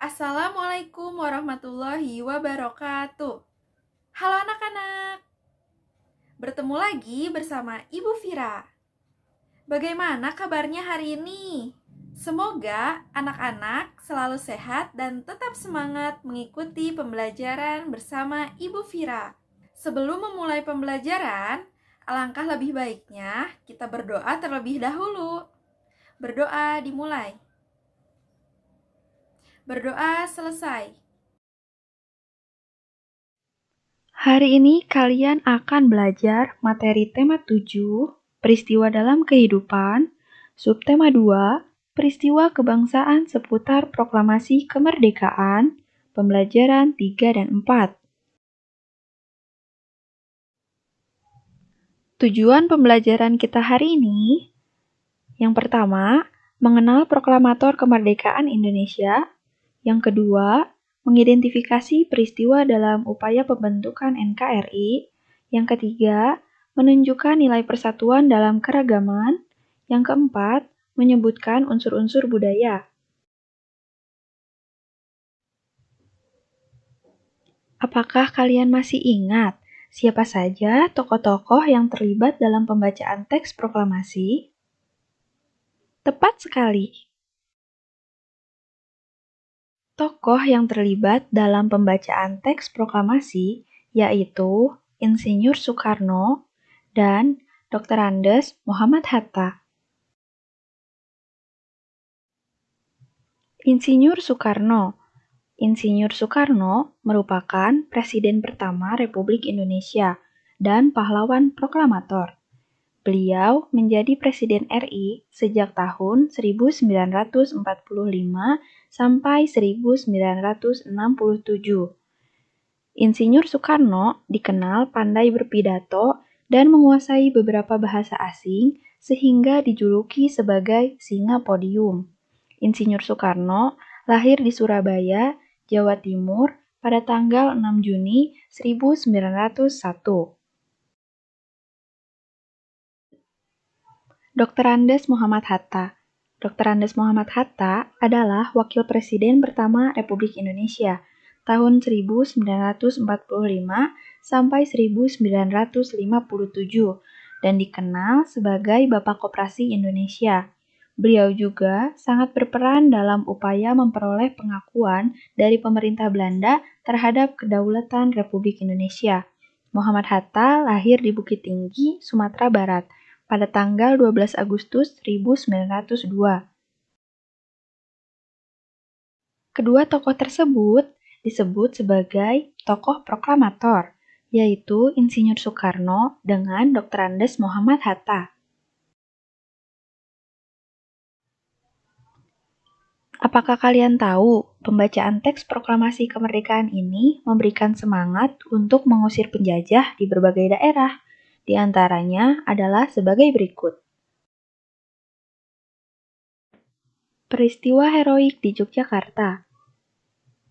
Assalamualaikum warahmatullahi wabarakatuh. Halo anak-anak, bertemu lagi bersama Ibu Vira. Bagaimana kabarnya hari ini? Semoga anak-anak selalu sehat dan tetap semangat mengikuti pembelajaran bersama Ibu Vira. Sebelum memulai pembelajaran, alangkah lebih baiknya kita berdoa terlebih dahulu. Berdoa dimulai. Berdoa selesai. Hari ini kalian akan belajar materi tema 7, peristiwa dalam kehidupan, subtema 2, peristiwa kebangsaan seputar proklamasi kemerdekaan, pembelajaran 3 dan 4. Tujuan pembelajaran kita hari ini, yang pertama, mengenal proklamator kemerdekaan Indonesia. Yang kedua, mengidentifikasi peristiwa dalam upaya pembentukan NKRI. Yang ketiga, menunjukkan nilai persatuan dalam keragaman. Yang keempat, menyebutkan unsur-unsur budaya. Apakah kalian masih ingat siapa saja tokoh-tokoh yang terlibat dalam pembacaan teks proklamasi? Tepat sekali. Tokoh yang terlibat dalam pembacaan teks proklamasi yaitu Insinyur Soekarno dan Dr. Andes Muhammad Hatta. Insinyur Soekarno. Insinyur Soekarno merupakan Presiden pertama Republik Indonesia dan pahlawan proklamator. Beliau menjadi Presiden RI sejak tahun 1945 sampai 1967. Insinyur Soekarno dikenal pandai berpidato dan menguasai beberapa bahasa asing sehingga dijuluki sebagai singa podium. Insinyur Soekarno lahir di Surabaya, Jawa Timur pada tanggal 6 Juni 1901. Dr. Andes Muhammad Hatta. Dr. Andes Muhammad Hatta adalah Wakil Presiden pertama Republik Indonesia tahun 1945 sampai 1957 dan dikenal sebagai Bapak Koperasi Indonesia. Beliau juga sangat berperan dalam upaya memperoleh pengakuan dari pemerintah Belanda terhadap kedaulatan Republik Indonesia. Muhammad Hatta lahir di Bukit Tinggi, Sumatera Barat pada tanggal 12 Agustus 1902. Kedua tokoh tersebut disebut sebagai tokoh proklamator, yaitu Insinyur Soekarno dengan Dr. Andes Muhammad Hatta. Apakah kalian tahu, pembacaan teks proklamasi kemerdekaan ini memberikan semangat untuk mengusir penjajah di berbagai daerah. Di antaranya adalah sebagai berikut. Peristiwa heroik di Yogyakarta.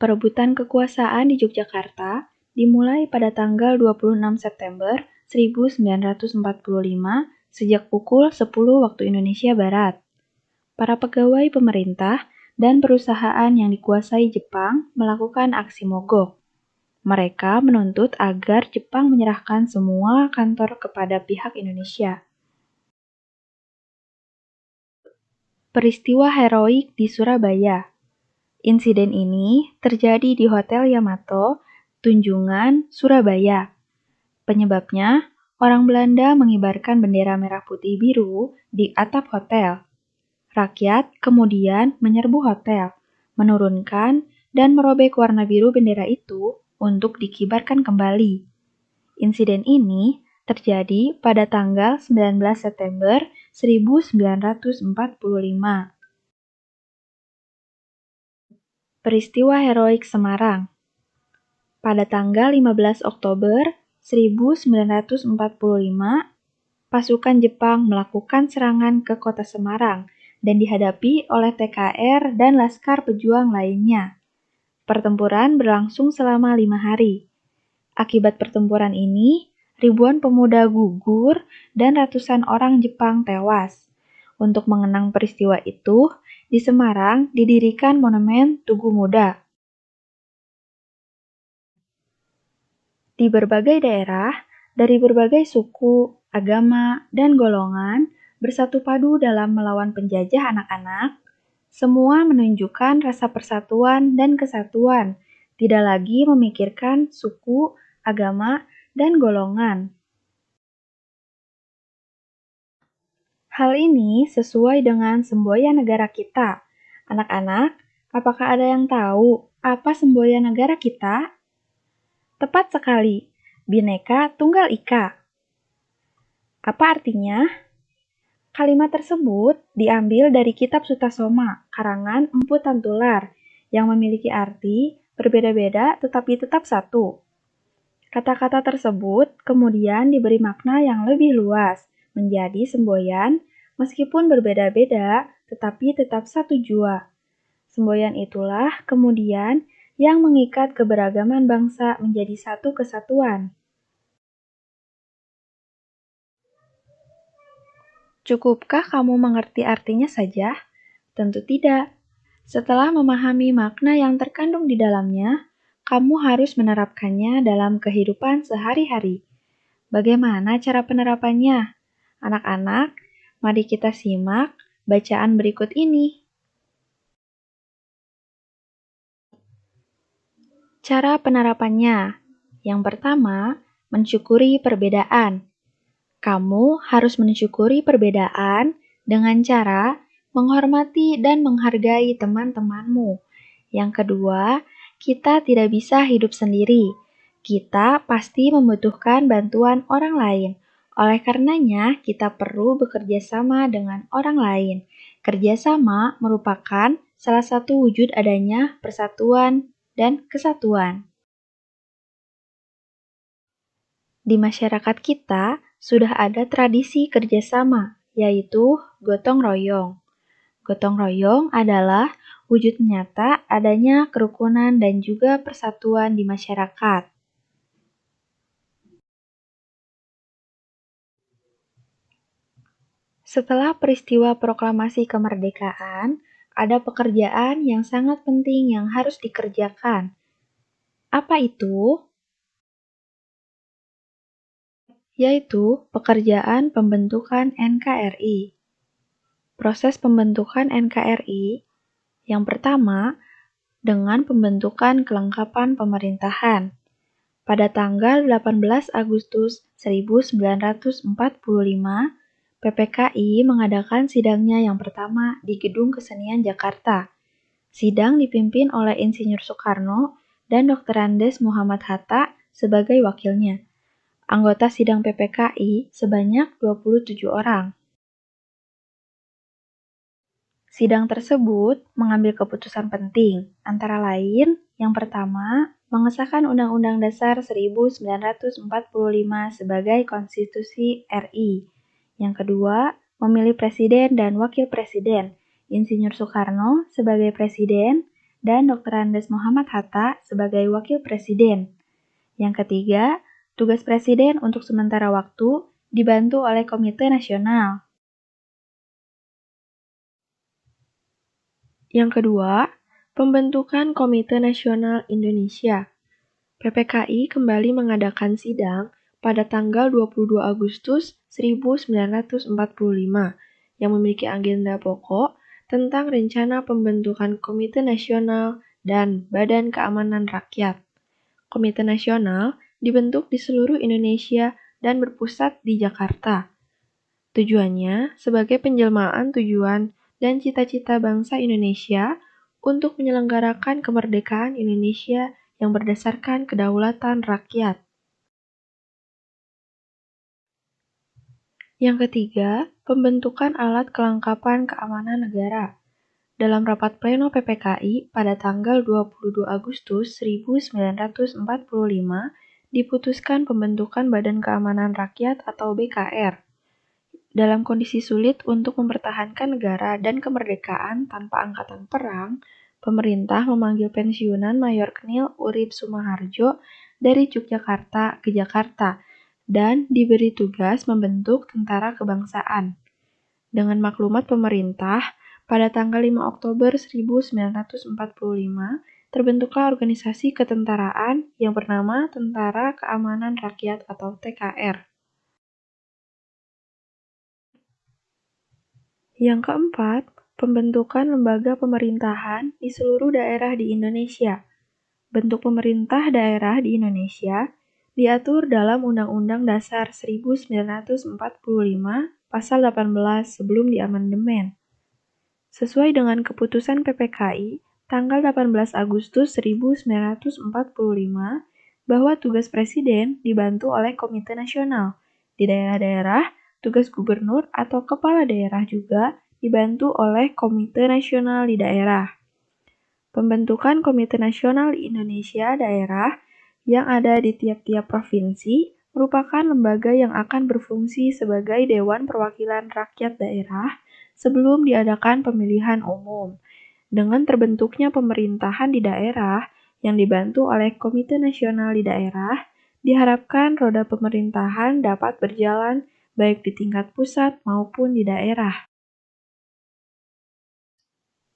Perebutan kekuasaan di Yogyakarta dimulai pada tanggal 26 September 1945 sejak pukul 10 waktu Indonesia Barat. Para pegawai pemerintah dan perusahaan yang dikuasai Jepang melakukan aksi mogok. Mereka menuntut agar Jepang menyerahkan semua kantor kepada pihak Indonesia. Peristiwa heroik di Surabaya. Insiden ini terjadi di Hotel Yamato, Tunjungan, Surabaya. Penyebabnya, orang Belanda mengibarkan bendera merah putih biru di atap hotel. Rakyat kemudian menyerbu hotel, menurunkan dan merobek warna biru bendera itu untuk dikibarkan kembali. Insiden ini terjadi pada tanggal 19 September 1945. Peristiwa heroik Semarang. Pada tanggal 15 Oktober 1945, pasukan Jepang melakukan serangan ke kota Semarang dan dihadapi oleh TKR dan Laskar Pejuang lainnya. Pertempuran berlangsung selama 5 hari. Akibat pertempuran ini, ribuan pemuda gugur dan ratusan orang Jepang tewas. Untuk mengenang peristiwa itu, di Semarang didirikan Monumen Tugu Muda. Di berbagai daerah, dari berbagai suku, agama, dan golongan bersatu padu dalam melawan penjajah anak-anak, semua menunjukkan rasa persatuan dan kesatuan, tidak lagi memikirkan suku, agama, dan golongan. Hal ini sesuai dengan semboyan negara kita. Anak-anak, apakah ada yang tahu apa semboyan negara kita? Tepat sekali, Bhinneka Tunggal Ika. Apa artinya? Kalimat tersebut diambil dari kitab Sutasoma, karangan Empu Tantular, yang memiliki arti berbeda-beda tetapi tetap satu. Kata-kata tersebut kemudian diberi makna yang lebih luas, menjadi semboyan, meskipun berbeda-beda tetapi tetap satu jua. Semboyan itulah kemudian yang mengikat keberagaman bangsa menjadi satu kesatuan. Cukupkah kamu mengerti artinya saja? Tentu tidak. Setelah memahami makna yang terkandung di dalamnya, kamu harus menerapkannya dalam kehidupan sehari-hari. Bagaimana cara penerapannya? Anak-anak, mari kita simak bacaan berikut ini. Cara penerapannya. Yang pertama, mensyukuri perbedaan. Kamu harus mensyukuri perbedaan dengan cara menghormati dan menghargai teman-temanmu. Yang kedua, kita tidak bisa hidup sendiri. Kita pasti membutuhkan bantuan orang lain. Oleh karenanya, kita perlu bekerja sama dengan orang lain. Kerjasama merupakan salah satu wujud adanya persatuan dan kesatuan. Di masyarakat kita sudah ada tradisi kerjasama, yaitu gotong royong. Gotong royong adalah wujud nyata adanya kerukunan dan juga persatuan di masyarakat. Setelah peristiwa proklamasi kemerdekaan, ada pekerjaan yang sangat penting yang harus dikerjakan. Apa itu? Yaitu pekerjaan pembentukan NKRI. Proses pembentukan NKRI yang pertama dengan pembentukan kelengkapan pemerintahan. Pada tanggal 18 Agustus 1945, PPKI mengadakan sidangnya yang pertama di Gedung Kesenian Jakarta. Sidang dipimpin oleh Insinyur Soekarno dan Dr. Andes Muhammad Hatta sebagai wakilnya. Anggota sidang PPKI sebanyak 27 orang. Sidang tersebut mengambil keputusan penting, antara lain, yang pertama, mengesahkan Undang-Undang Dasar 1945 sebagai Konstitusi RI. Yang kedua, memilih Presiden dan Wakil Presiden, Insinyur Soekarno sebagai Presiden dan Dr. Andes Muhammad Hatta sebagai Wakil Presiden. Yang ketiga, tugas Presiden untuk sementara waktu dibantu oleh Komite Nasional. Yang kedua, pembentukan Komite Nasional Indonesia. PPKI kembali mengadakan sidang pada tanggal 22 Agustus 1945 yang memiliki agenda pokok tentang rencana pembentukan Komite Nasional dan Badan Keamanan Rakyat. Komite Nasional dibentuk di seluruh Indonesia dan berpusat di Jakarta. Tujuannya sebagai penjelmaan tujuan dan cita-cita bangsa Indonesia untuk menyelenggarakan kemerdekaan Indonesia yang berdasarkan kedaulatan rakyat. Yang ketiga, pembentukan alat kelengkapan keamanan negara. Dalam rapat pleno PPKI pada tanggal 22 Agustus 1945, diputuskan pembentukan Badan Keamanan Rakyat atau BKR. Dalam kondisi sulit untuk mempertahankan negara dan kemerdekaan tanpa angkatan perang, pemerintah memanggil pensiunan Mayor Knil Urip Sumoharjo dari Yogyakarta ke Jakarta dan diberi tugas membentuk tentara kebangsaan. Dengan maklumat pemerintah, Pada tanggal 5 Oktober 1945, terbentuklah organisasi ketentaraan yang bernama Tentara Keamanan Rakyat atau TKR. Yang keempat, pembentukan lembaga pemerintahan di seluruh daerah di Indonesia. Bentuk pemerintah daerah di Indonesia diatur dalam Undang-Undang Dasar 1945 Pasal 18 sebelum diamandemen. Sesuai dengan keputusan PPKI tanggal 18 Agustus 1945 bahwa tugas presiden dibantu oleh Komite Nasional. Di daerah-daerah, tugas gubernur atau kepala daerah juga dibantu oleh Komite Nasional di daerah. Pembentukan Komite Nasional di Indonesia daerah yang ada di tiap-tiap provinsi merupakan lembaga yang akan berfungsi sebagai Dewan Perwakilan Rakyat Daerah sebelum diadakan pemilihan umum. Dengan terbentuknya pemerintahan di daerah yang dibantu oleh Komite Nasional di daerah, diharapkan roda pemerintahan dapat berjalan baik di tingkat pusat maupun di daerah.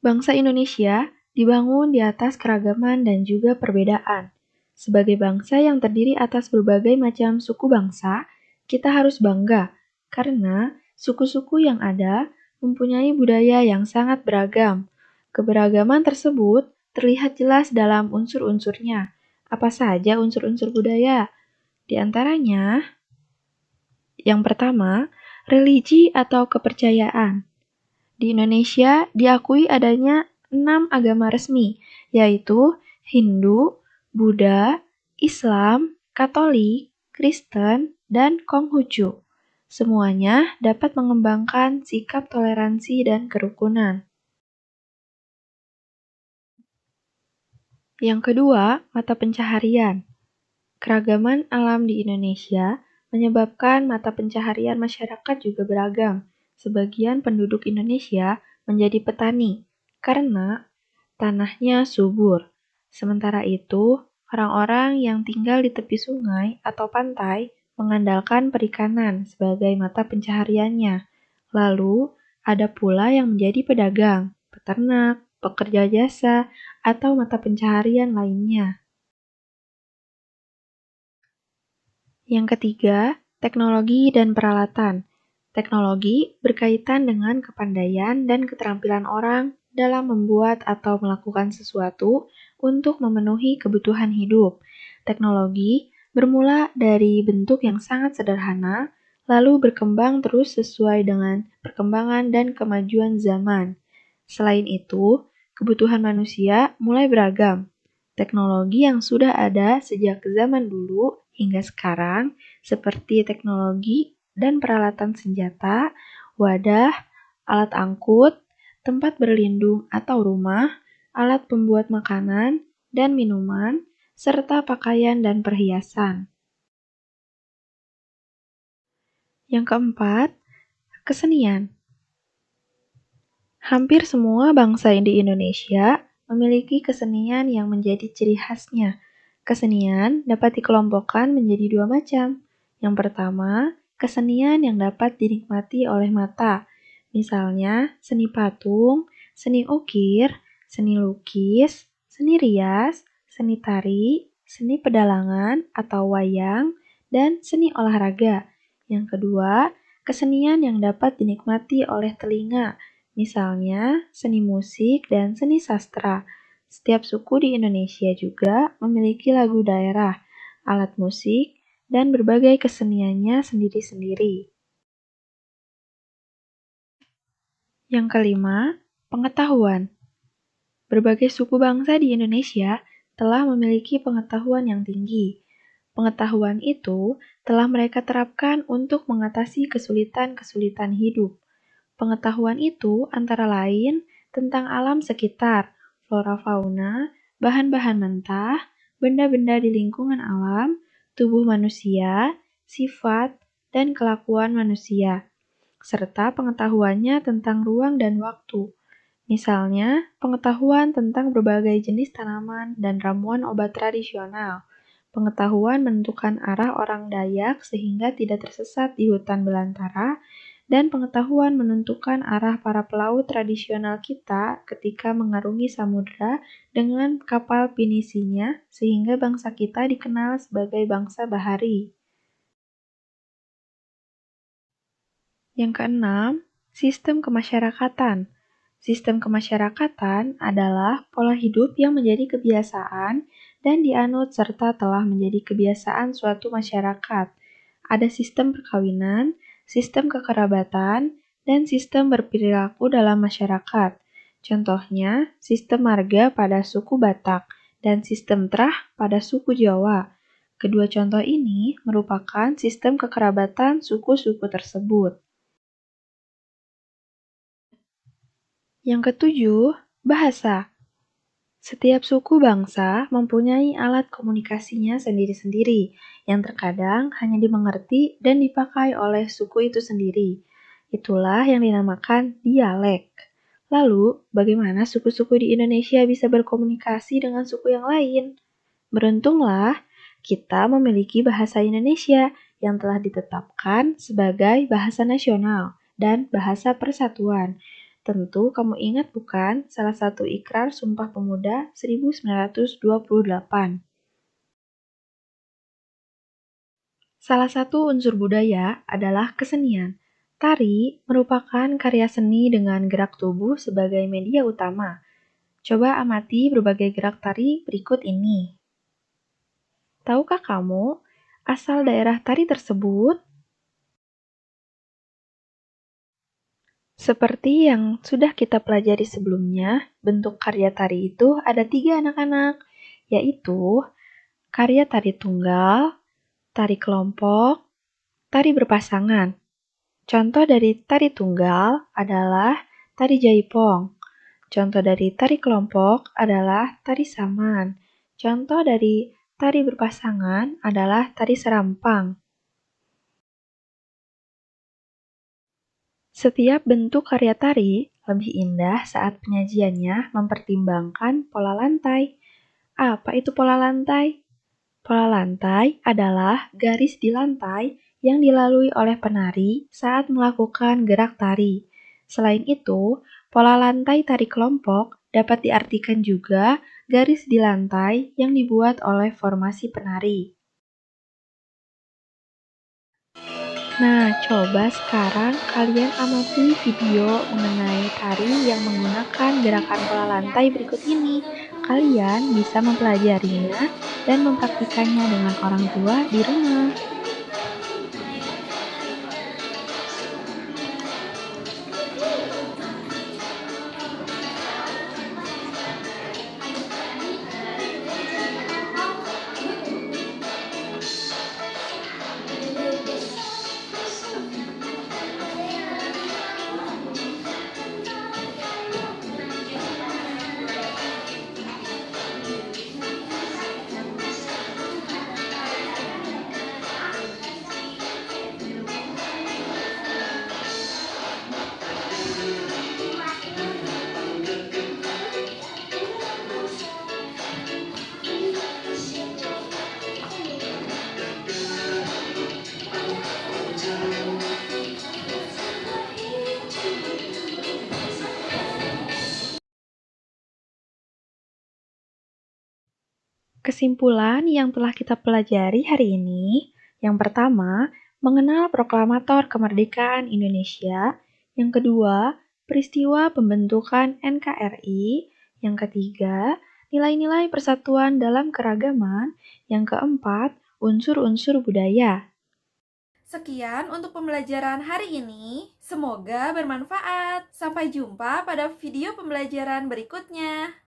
Bangsa Indonesia dibangun di atas keragaman dan juga perbedaan. Sebagai bangsa yang terdiri atas berbagai macam suku bangsa, kita harus bangga karena suku-suku yang ada mempunyai budaya yang sangat beragam. Keberagaman tersebut terlihat jelas dalam unsur-unsurnya. Apa saja unsur-unsur budaya? Di antaranya, yang pertama, religi atau kepercayaan. Di Indonesia diakui adanya 6 agama resmi, yaitu Hindu, Buddha, Islam, Katolik, Kristen, dan Konghucu. Semuanya dapat mengembangkan sikap toleransi dan kerukunan. Yang kedua, mata pencaharian. Keragaman alam di Indonesia menyebabkan mata pencaharian masyarakat juga beragam. Sebagian penduduk Indonesia menjadi petani karena tanahnya subur. Sementara itu, orang-orang yang tinggal di tepi sungai atau pantai mengandalkan perikanan sebagai mata pencahariannya. Lalu, ada pula yang menjadi pedagang, peternak, pekerja jasa, atau mata pencaharian lainnya. Yang ketiga, teknologi dan peralatan. Teknologi berkaitan dengan kepandaian dan keterampilan orang dalam membuat atau melakukan sesuatu untuk memenuhi kebutuhan hidup. Teknologi bermula dari bentuk yang sangat sederhana, lalu berkembang terus sesuai dengan perkembangan dan kemajuan zaman. Selain itu, kebutuhan manusia mulai beragam. Teknologi yang sudah ada sejak zaman dulu hingga sekarang, seperti teknologi dan peralatan senjata, wadah, alat angkut, tempat berlindung atau rumah, alat pembuat makanan dan minuman, serta pakaian dan perhiasan. Yang keempat, kesenian. Hampir semua bangsa di Indonesia memiliki kesenian yang menjadi ciri khasnya. Kesenian dapat dikelompokkan menjadi dua macam. Yang pertama, kesenian yang dapat dinikmati oleh mata. Misalnya, seni patung, seni ukir, seni lukis, seni rias, seni tari, seni pedalangan atau wayang, dan seni olahraga. Yang kedua, kesenian yang dapat dinikmati oleh telinga. Misalnya, seni musik dan seni sastra. Setiap suku di Indonesia juga memiliki lagu daerah, alat musik, dan berbagai keseniannya sendiri-sendiri. Yang kelima, pengetahuan. Berbagai suku bangsa di Indonesia telah memiliki pengetahuan yang tinggi. Pengetahuan itu telah mereka terapkan untuk mengatasi kesulitan-kesulitan hidup. Pengetahuan itu antara lain tentang alam sekitar, flora fauna, bahan-bahan mentah, benda-benda di lingkungan alam, tubuh manusia, sifat, dan kelakuan manusia, serta pengetahuannya tentang ruang dan waktu. Misalnya, pengetahuan tentang berbagai jenis tanaman dan ramuan obat tradisional, pengetahuan menentukan arah orang Dayak sehingga tidak tersesat di hutan belantara, dan pengetahuan menentukan arah para pelaut tradisional kita ketika mengarungi samudera dengan kapal pinisinya sehingga bangsa kita dikenal sebagai bangsa bahari. Yang keenam, sistem kemasyarakatan. Sistem kemasyarakatan adalah pola hidup yang menjadi kebiasaan dan dianut serta telah menjadi kebiasaan suatu masyarakat. Ada sistem perkawinan, sistem kekerabatan, dan sistem berperilaku dalam masyarakat. Contohnya, sistem marga pada suku Batak dan sistem terah pada suku Jawa. Kedua contoh ini merupakan sistem kekerabatan suku-suku tersebut. Yang ketujuh, bahasa. Setiap suku bangsa mempunyai alat komunikasinya sendiri-sendiri, yang terkadang hanya dimengerti dan dipakai oleh suku itu sendiri. Itulah yang dinamakan dialek. Lalu, bagaimana suku-suku di Indonesia bisa berkomunikasi dengan suku yang lain? Beruntunglah, kita memiliki bahasa Indonesia yang telah ditetapkan sebagai bahasa nasional dan bahasa persatuan. Tentu kamu ingat bukan salah satu ikrar Sumpah Pemuda 1928? Salah satu unsur budaya adalah kesenian. Tari merupakan karya seni dengan gerak tubuh sebagai media utama. Coba amati berbagai gerak tari berikut ini. Tahukah kamu asal daerah tari tersebut? Seperti yang sudah kita pelajari sebelumnya, bentuk karya tari itu ada 3 anak-anak, yaitu karya tari tunggal, tari kelompok, tari berpasangan. Contoh dari tari tunggal adalah tari jaipong. Contoh dari tari kelompok adalah tari saman. Contoh dari tari berpasangan adalah tari serampang. Setiap bentuk karya tari lebih indah saat penyajiannya mempertimbangkan pola lantai. Apa itu pola lantai? Pola lantai adalah garis di lantai yang dilalui oleh penari saat melakukan gerak tari. Selain itu, pola lantai tari kelompok dapat diartikan juga garis di lantai yang dibuat oleh formasi penari. Nah, coba sekarang kalian amati video mengenai tari yang menggunakan gerakan pola lantai berikut ini. Kalian bisa mempelajarinya dan mempraktikannya dengan orang tua di rumah. Kesimpulan yang telah kita pelajari hari ini, yang pertama, mengenal proklamator kemerdekaan Indonesia, yang kedua, peristiwa pembentukan NKRI, yang ketiga, nilai-nilai persatuan dalam keragaman, yang keempat, unsur-unsur budaya. Sekian untuk pembelajaran hari ini. Semoga bermanfaat. Sampai jumpa pada video pembelajaran berikutnya.